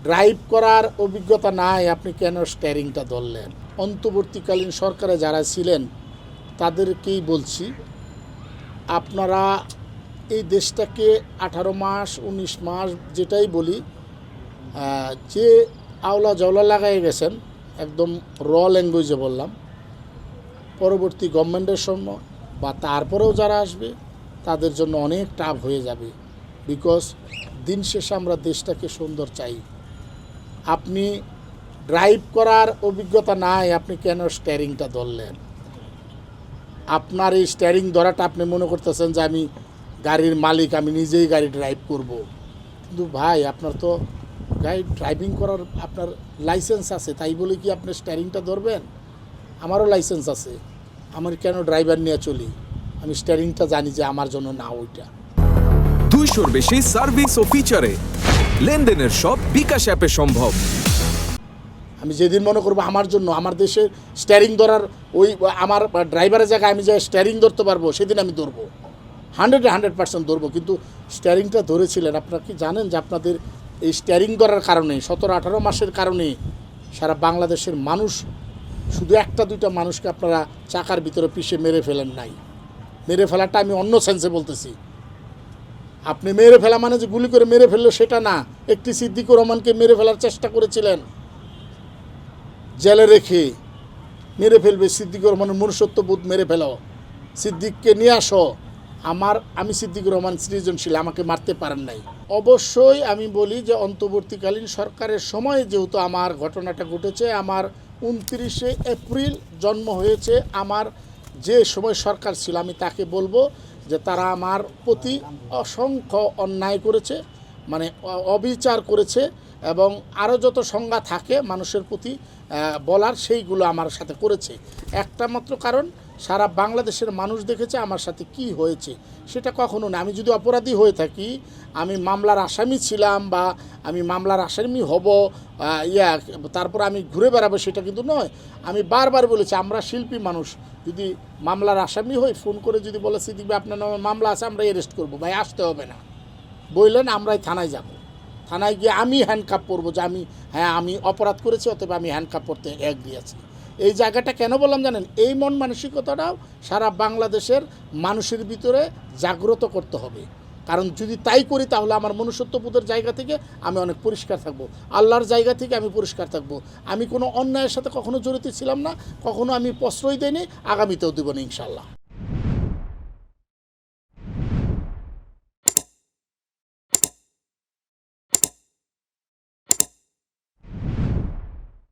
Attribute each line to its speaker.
Speaker 1: Drive করার অভিজ্ঞতা নাই, আপনি কেন স্টিয়ারিংটা ধরলেন? অন্তর্বর্তীকালীন সরকারে যারা ছিলেন তাদেরকেই বলছি, আপনারা এই দেশটাকে 18 মাস 19 মাস যেটাই বলি যে আওলা জওলা লাগাই গেছেন, একদম ল্যাঙ্গুয়েজে বললাম, পরবর্তী গভর্নমেন্টের সময় বা তারপরেও যারা আসবে তাদের জন্য অনেক টাফ হয়ে যাবে। বিকজ দিন শেষে আমরা দেশটাকে সুন্দর চাই। আপনি ড্রাইভ করার অভিজ্ঞতা নাই, আপনি কেন স্টিয়ারিংটা ধরলেন? আপনার এই স্টিয়ারিং ধরাটা আপনি মনে করতেছেন যে আমি গাড়ির মালিক, আমি নিজেই গাড়ি ড্রাইভ করব। কিন্তু ভাই, আপনার তো গাড়ি ড্রাইভিং করার আপনার লাইসেন্স আছে, তাই বলে কি আপনি স্টিয়ারিংটা ধরবেন? আমারও লাইসেন্স আছে, আমার কেন ড্রাইভার নিয়ে চলি? আমি স্টিয়ারিংটা জানি যে আমার জন্য না ওইটা।
Speaker 2: 200-র বেশি সার্ভিস ও ফিচারে লেনদেনের সব বিকাশ অ্যাপে সম্ভব।
Speaker 1: আমি যেদিন মনে করবো আমার জন্য, আমার দেশে স্টিয়ারিং ধরার ওই আমার ড্রাইভারের জায়গায় আমি যে স্টিয়ারিং ধরতে পারবো, সেদিন আমি ধরবো, 100% ধরবো। কিন্তু স্টিয়ারিংটা ধরেছিলেন, আপনারা কি জানেন যে আপনাদের এই স্টিয়ারিং ধরার কারণে 17-18 মাসের কারণে সারা বাংলাদেশের মানুষ, শুধু একটা দুইটা মানুষকে আপনারা চাকার ভিতরে পিষে মেরে ফেলেন নাই। মেরে ফেলাটা আমি অন্য সেন্সে বলতেছি। আপনি মেরে ফেলা মানে যে গুলি করে মেরে ফেললো সেটা না। একটি সিদ্দিকুর রহমানকে মেরে ফেলার চেষ্টা করেছিলেন, জেলে রেখে মেরে ফেলবে। সিদ্দিকুর রহমানের মনুষ্যত্ববোধ মেরে ফেলো, সিদ্দিককে নিয়ে আসো। আমি সিদ্দিকুর রহমান সৃজনশীল, আমাকে মারতে পারেন নাই। অবশ্যই আমি বলি যে অন্তর্বর্তীকালীন সরকারের সময় যেহেতু আমার ঘটনাটা ঘটেছে, আমার 29শে এপ্রিল জন্ম হয়েছে, আমার যে সময় সরকার ছিল, আমি তাকে বলবো যে তারা আমার প্রতি অসংখ্য অন্যায় করেছে, মানে অবিচার করেছে, এবং আরও যত সংজ্ঞা থাকে মানুষের প্রতি বলার, সেইগুলো আমার সাথে করেছে। একটা মাত্র কারণ, সারা বাংলাদেশের মানুষ দেখেছে আমার সাথে কি হয়েছে। সেটা কখনো না, আমি যদি অপরাধী হয়ে থাকি, আমি মামলার আসামি ছিলাম বা আমি মামলার আসামি হব, তারপর আমি ঘুরে বেড়াবো, সেটা কিন্তু নয়। আমি বারবার বলেছি, আমরা শিল্পী মানুষ, যদি মামলার আসামি হই, ফোন করে যদি বলে সিদ্দিক ভাই আপনার নামে মামলা আছে, আমরা অ্যারেস্ট করবো, ভাই আসতে হবে না বললেন, আমরাই থানায় যাব। থানায় গিয়ে আমি হ্যান্ডকাপ পরবো যে আমি অপরাধ করেছি, অতএব আমি হ্যান্ডকাপ পরতে এগ্রি আছি। এই জায়গাটা কেন বললাম জানেন? এই মন মানসিকতাটাও সারা বাংলাদেশের মানুষের ভিতরে জাগ্রত করতে হবে। কারণ যদি তাই করি, তাহলে আমার মনুষ্যত্ববোধের জায়গা থেকে আমি অনেক পরিষ্কার থাকবো, আল্লাহর জায়গা থেকে আমি পরিষ্কার থাকবো। আমি কোনো অন্যায়ের সাথে কখনো জড়িত ছিলাম না, কখনো আমি প্রশ্রয় দেইনি, আগামীতেও দেব না ইনশাল্লাহ।